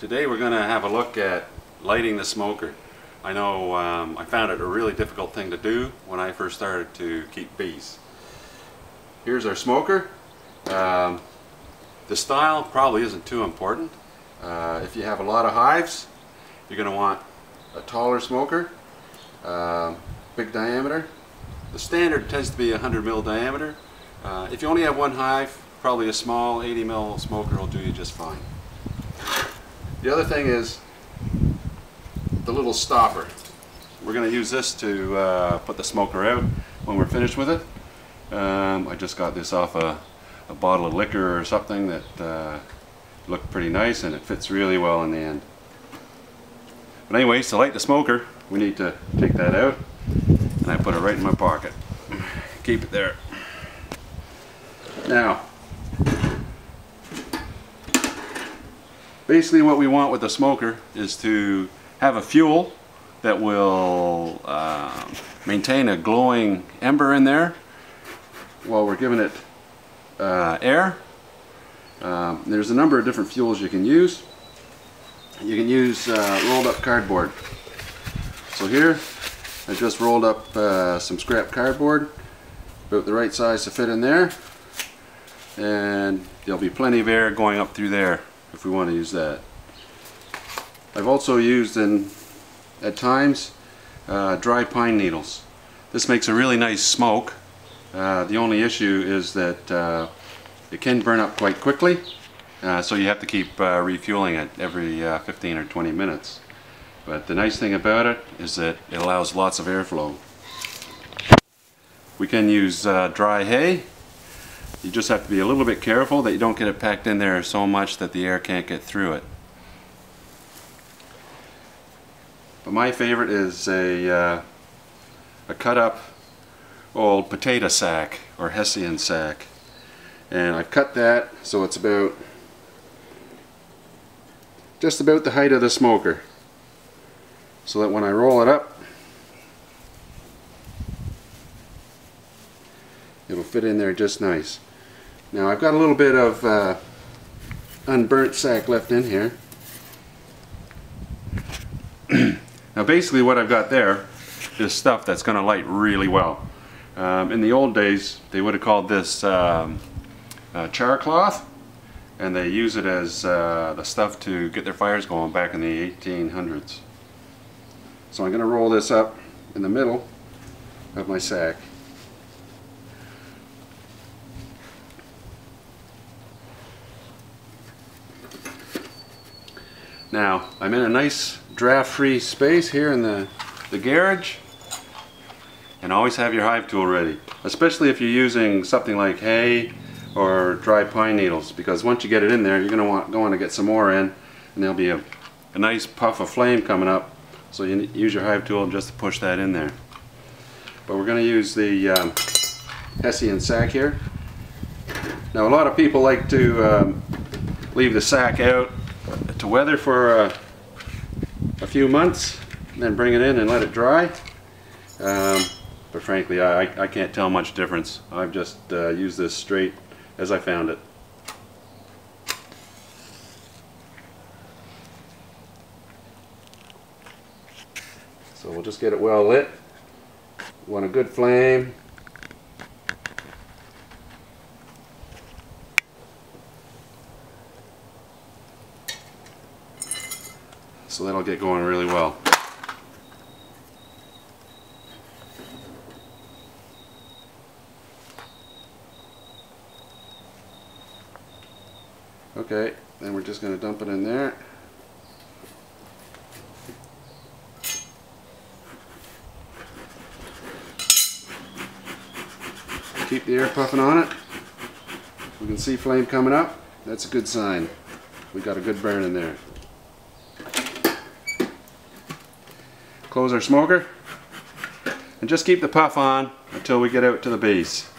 Today we're going to have a look at lighting the smoker. I know I found it a really difficult thing to do when I first started to keep bees. Here's our smoker. The style probably isn't too important. If you have a lot of hives, you're going to want a taller smoker, big diameter. The standard tends to be 100 mil diameter. If you only have one hive, probably a small 80 mil smoker will do you just fine. The other thing is the little stopper. We're going to use this to put the smoker out when we're finished with it. I just got this off a bottle of liquor or something that looked pretty nice, and it fits really well in the end. But anyways, to light the smoker, we need to take that out, and I put it right in my pocket. Keep it there. Now, basically what we want with the smoker is to have a fuel that will maintain a glowing ember in there while we're giving it air. There's a number of different fuels you can use. You can use rolled up cardboard. So here I just rolled up some scrap cardboard, about the right size to fit in there, and there'll be plenty of air going up through there if we want to use that. I've also used at times dry pine needles. This makes a really nice smoke. The only issue is that it can burn up quite quickly, so you have to keep refueling it every 15 or 20 minutes. But the nice thing about it is that it allows lots of airflow. We can use dry hay. You just have to be a little bit careful that you don't get it packed in there so much that the air can't get through it. But my favorite is a cut up old potato sack or Hessian sack. And I've cut that so it's just about the height of the smoker, so that when I roll it up, it'll fit in there just nice. Now I've got a little bit of unburnt sack left in here. Now basically what I've got there is stuff that's going to light really well. In the old days they would have called this char cloth, and they use it as the stuff to get their fires going back in the 1800s. So I'm going to roll this up in the middle of my sack. Now, I'm in a nice draft-free space here in the garage, and always have your hive tool ready, especially if you're using something like hay or dry pine needles, because once you get it in there, you're going to want to get some more in, and there'll be a nice puff of flame coming up, so you use your hive tool just to push that in there. But we're going to use the Hessian sack here. Now, a lot of people like to leave the sack out to weather for a few months and then bring it in and let it dry, but frankly I can't tell much difference. I've just used this straight as I found it. So we'll just get it well lit. Want a good flame. So that'll get going really well. Okay, then we're just going to dump it in there. Keep the air puffing on it. We can see flame coming up. That's a good sign. We got a good burn in there. Close our smoker and just keep the puff on until we get out to the base.